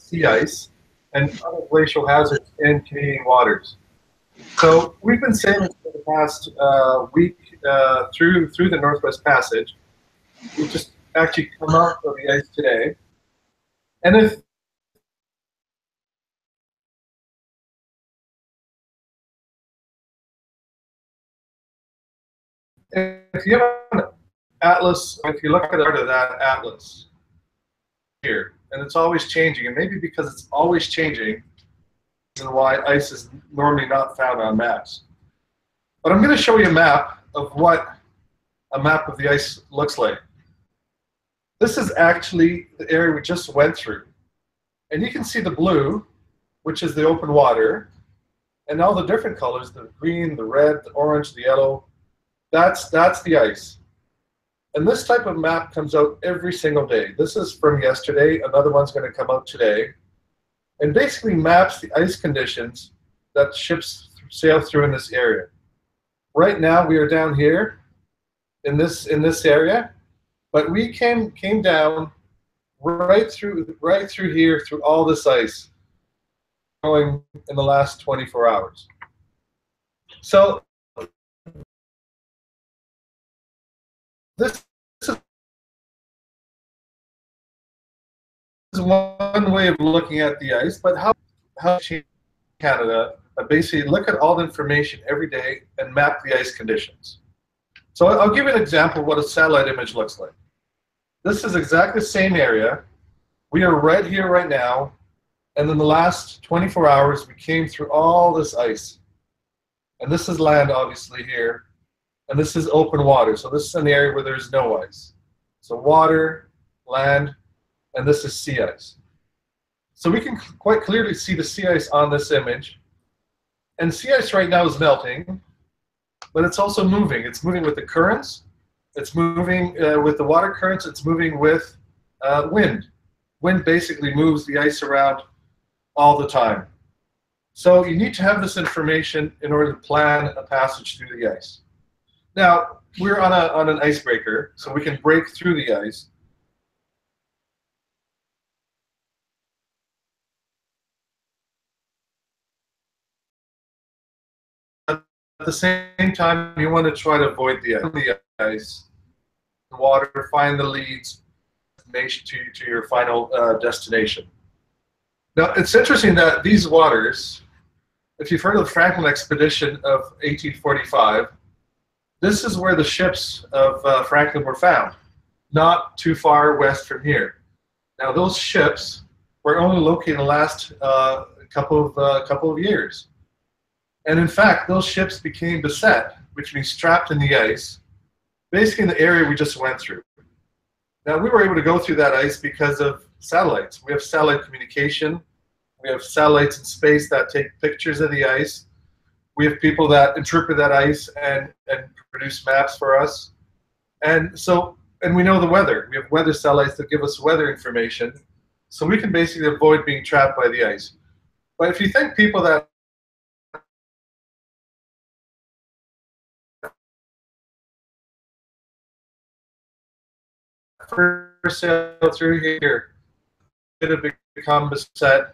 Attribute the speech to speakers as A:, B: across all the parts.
A: sea ice and other glacial hazards in Canadian waters. So we've been sailing for the past week through the Northwest Passage. We've just actually come out of the ice today. And if you have an atlas, if you look at part of that atlas here, and it's always changing, and maybe because it's always changing, and why ice is normally not found on maps. But I'm going to show you a map of what a map of the ice looks like. This is actually the area we just went through. And you can see the blue, which is the open water, and all the different colors, the green, the red, the orange, the yellow, that's the ice. And this type of map comes out every single day. This is from yesterday. Another one's going to come out today. And basically maps the ice conditions that ships sail through in this area. Right now we are down here in this area, but we came down right through here through all this ice going in the last 24 hours. So this is one way of looking at the ice, but how Canada basically look at all the information every day and map the ice conditions. So I'll give you an example of what a satellite image looks like. This is exactly the same area. We are right here right now, and in the last 24 hours we came through all this ice. And this is land obviously here, and this is open water. So this is an area where there's no ice. So water, land, and this is sea ice. So we can quite clearly see the sea ice on this image. And sea ice right now is melting, but it's also moving. It's moving with the currents. It's moving with the water currents. It's moving with wind. Wind basically moves the ice around all the time. So you need to have this information in order to plan a passage through the ice. Now, we're on an icebreaker, so we can break through the ice. At the same time, you want to try to avoid the ice, the water, find the leads to your final destination. Now, it's interesting that these waters, if you've heard of the Franklin expedition of 1845, this is where the ships of Franklin were found, not too far west from here. Now, those ships were only located in the last couple of years. And in fact, those ships became beset, which means trapped in the ice, basically in the area we just went through. Now, we were able to go through that ice because of satellites. We have satellite communication. We have satellites in space that take pictures of the ice. We have people that interpret that ice and produce maps for us. And we know the weather. We have weather satellites that give us weather information. So we can basically avoid being trapped by the ice. But if you think people that first sail through here could have become beset.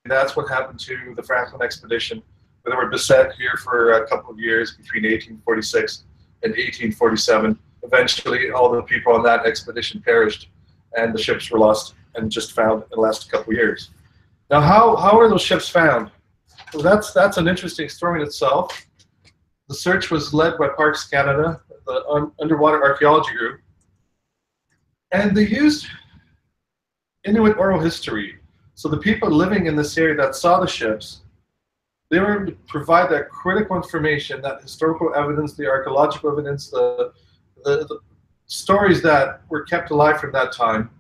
A: And that's what happened to the Franklin expedition, where they were beset here for a couple of years between 1846 and 1847. Eventually, all the people on that expedition perished, and the ships were lost and just found in the last couple of years. Now, how are those ships found? Well, that's an interesting story in itself. The search was led by Parks Canada, the underwater archaeology group, and they used Inuit oral history. So the people living in this area that saw the ships, they were able to provide that critical information, that historical evidence, the archaeological evidence, the stories that were kept alive from that time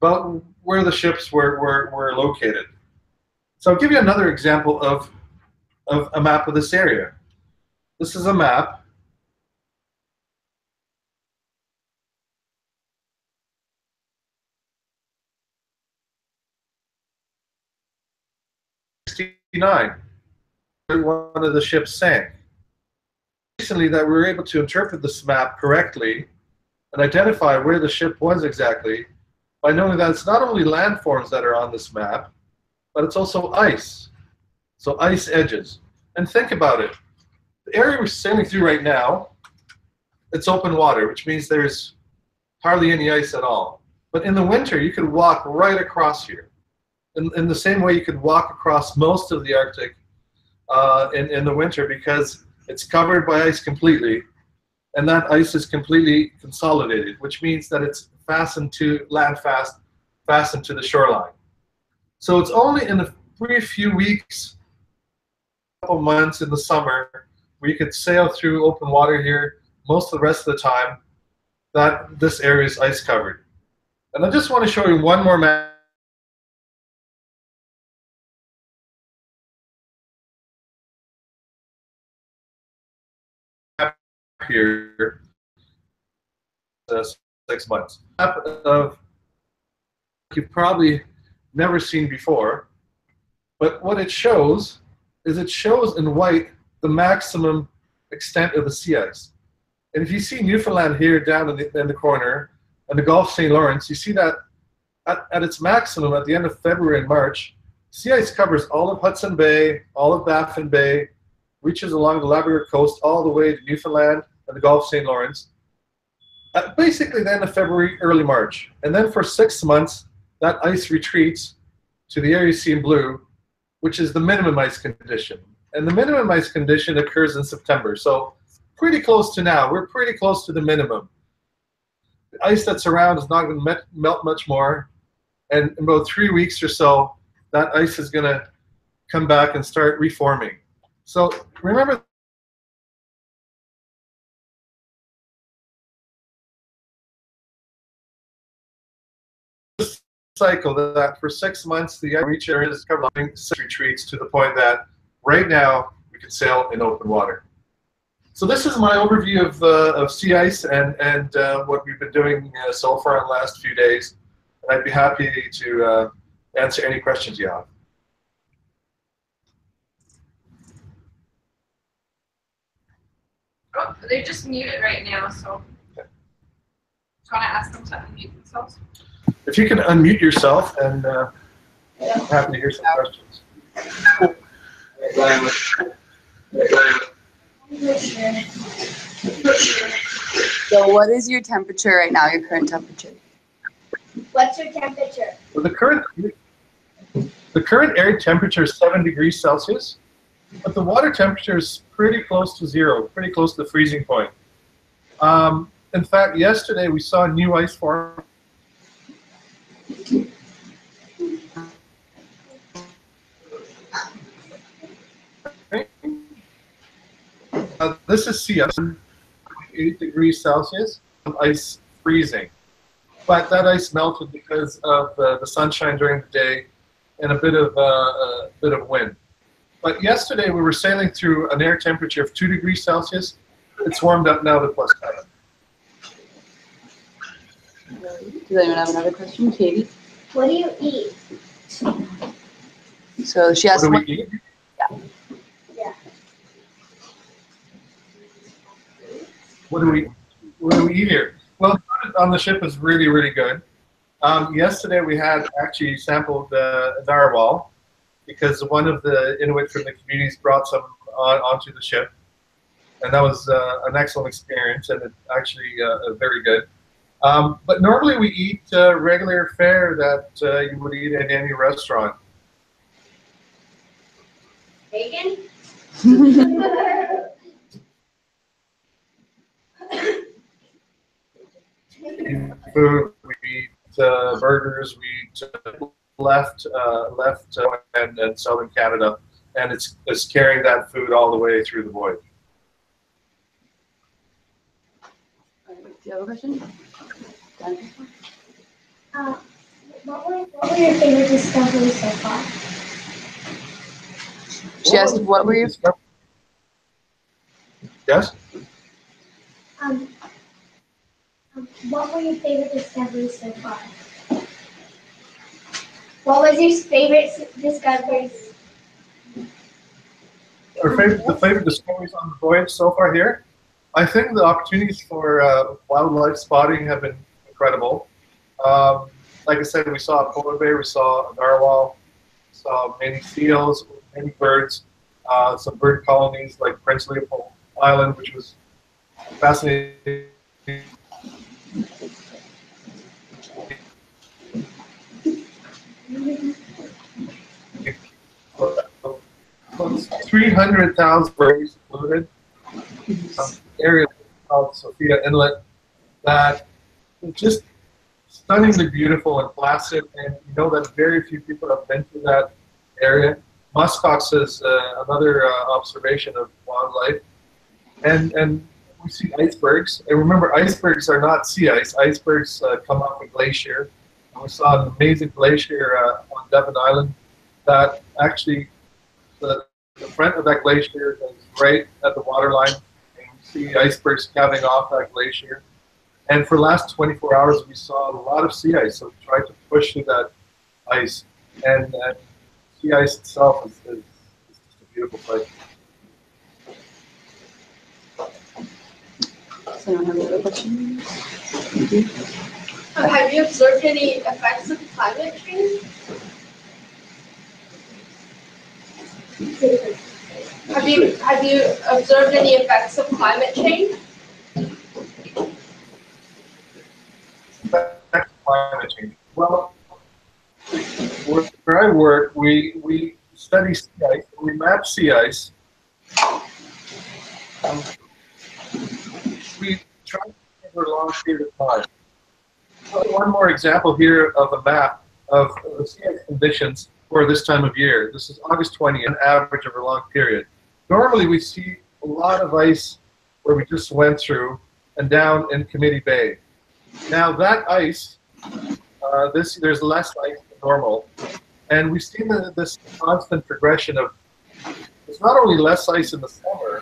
A: about where the ships were located. So I'll give you another example of a map of this area. This is a map. One of the ships sank. Recently, that we were able to interpret this map correctly and identify where the ship was exactly, by knowing that it's not only landforms that are on this map, but it's also ice. So ice edges. And think about it. The area we're sailing through right now, it's open water, which means there's hardly any ice at all. But in the winter, you could walk right across here. In the same way you could walk across most of the Arctic in the winter, because it's covered by ice completely, and that ice is completely consolidated, which means that it's fastened to fastened to the shoreline. So it's only in a very few weeks, couple months in the summer, where you could sail through open water here. Most of the rest of the time, that this area is ice covered. And I just want to show you one more map here. 6 months. Map of you've probably never seen before, but what it shows is it shows in white the maximum extent of the sea ice. And if you see Newfoundland here down in the corner, and the Gulf St. Lawrence, you see that at its maximum at the end of February and March, sea ice covers all of Hudson Bay, all of Baffin Bay, reaches along the Labrador coast all the way to Newfoundland and the Gulf St. Lawrence. Basically the end of February, early March. And then for 6 months, that ice retreats to the area you see in blue, which is the minimum ice condition. And the minimum ice condition occurs in September. So pretty close to now. We're pretty close to the minimum. The ice that's around is not going to melt much more. And in about 3 weeks or so, that ice is going to come back and start reforming. So remember, cycle that for 6 months the reach area is covering 6 retreats to the point that right now we can sail in open water. So this is my overview of sea ice and what we've been doing so far in the last few days. And I'd be happy to answer any questions you have.
B: Oh, they're just muted right now, so do you want to ask them to unmute themselves?
A: If you can unmute yourself, and I'm happy to hear some questions.
C: So what is your temperature right now, your current temperature?
D: What's your temperature?
A: Well, the current air temperature is 7 degrees Celsius, but the water temperature is pretty close to zero, pretty close to the freezing point. In fact, yesterday we saw new ice form. This is sea ice, 8 degrees Celsius, ice freezing. But that ice melted because of the sunshine during the day and a bit of wind. But yesterday we were sailing through an air temperature of 2 degrees Celsius. It's warmed up now to +7.
C: Does anyone have another question? Katie?
D: What do you eat?
C: So she asked
A: What do we eat?
C: Yeah.
D: Yeah.
A: What do we eat here? Well, the food on the ship is really, really good. Yesterday we had actually sampled narwhal because one of the Inuit from the communities brought some onto the ship, and that was an excellent experience, and it actually very good. But normally we eat regular fare that you would eat at any restaurant.
D: Bacon?
A: Food, we eat burgers, we eat left and southern Canada, and it's carrying that food all the way through the voyage.
C: Do you have a question?
D: What were your favorite discoveries so far?
C: She asked, what were your...
A: Yes?
D: What were your favorite discoveries so far? What was your favorite discoveries?
A: The favorite discoveries on the voyage so far here? I think the opportunities for wildlife spotting have been incredible. like I said, we saw a polar bear, we saw a narwhal, we saw many seals, many birds, some bird colonies like Prince Leopold Island, which was fascinating. Close to 300,000 birds included. Area called Sophia Inlet that is just stunningly beautiful and placid, and you know that very few people have been to that area. Muskox is another observation of wildlife, and we see icebergs. And remember, icebergs are not sea ice. Icebergs come off a glacier. And we saw an amazing glacier on Devon Island that actually the front of that glacier is right at the waterline. See icebergs calving off that glacier. And for the last 24 hours, we saw a lot of sea ice. So we tried to push through that ice. And sea ice itself is just a beautiful place.
C: Does anyone have any other questions?
E: Have you observed any effects of climate change? Have you observed any effects of climate change?
A: Climate change. Well, where I work, we study sea ice. We map sea ice. We try to over a long period of time. One more example here of a map of the sea ice conditions for this time of year. This is August 20, an average over a long period. Normally we see a lot of ice where we just went through and down in Committee Bay. Now that ice, there's less ice than normal, and we've seen this constant progression of there's not only less ice in the summer,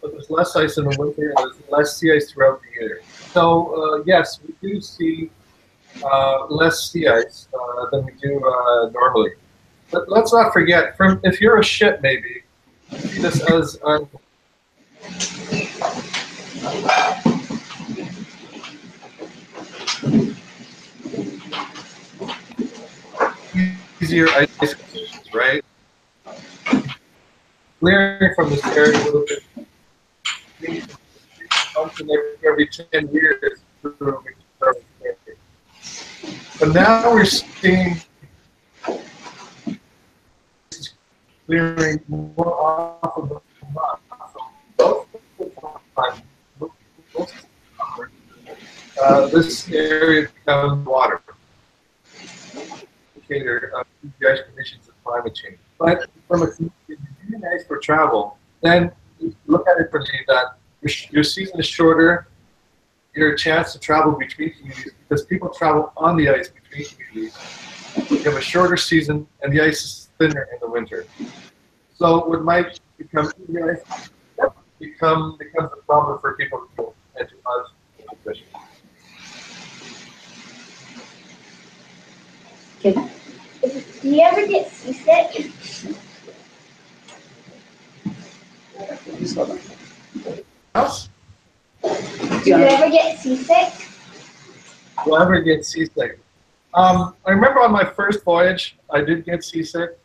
A: but there's less ice in the winter and there's less sea ice throughout the year. So yes, we do see less sea ice than we do normally. But let's not forget, if you're a ship, maybe see this as easier ice conditions, right? Clearing from this area a little bit. Every 10 years. But now we're seeing clearing more often than not. This area becomes water. Indicator of the ice conditions of climate change. But from a really nice for travel, then look at it for me that your season is shorter, your chance to travel between communities, because people travel on the ice between communities. You have a shorter season, and the ice is thinner in the winter. So what might become easier ice becomes a problem for people and to us.
C: Okay.
D: Do you ever get seasick?
A: Us?
D: Do you ever get seasick?
A: Will I ever get seasick? I remember on my first voyage, I did get seasick,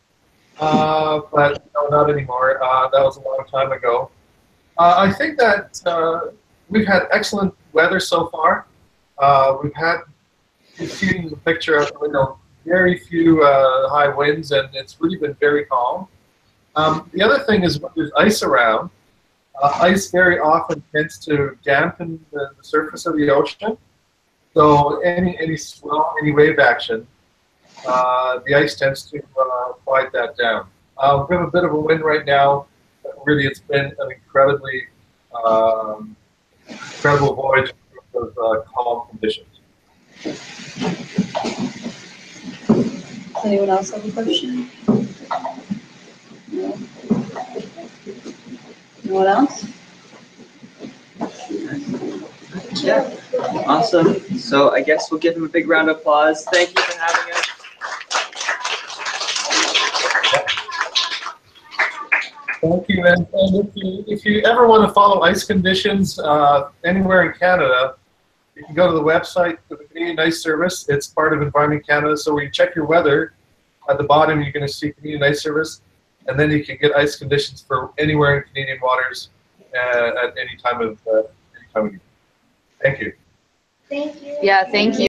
A: but no, not anymore. That was a long time ago. I think that we've had excellent weather so far. You've seen the picture of the window, very few high winds, and it's really been very calm. The other thing is when there's ice around, ice very often tends to dampen the surface of the ocean. So any swell, any wave action, the ice tends to quiet that down. We have a bit of a wind right now. But really, it's been an incredibly incredible voyage of calm conditions.
C: Does anyone else have a question? No? Anyone else?
F: Yeah, awesome. So I guess we'll give him a big round of applause. Thank you for having us.
A: Thank you, and if you ever want to follow ice conditions anywhere in Canada, You can go to the website for the Canadian Ice Service. It's part of Environment Canada. So when you check your weather, at the bottom you're going to see Canadian Ice Service, and then you can get ice conditions for anywhere in Canadian waters at any time of year. Thank you.
D: Thank you.
C: Yeah, thank you.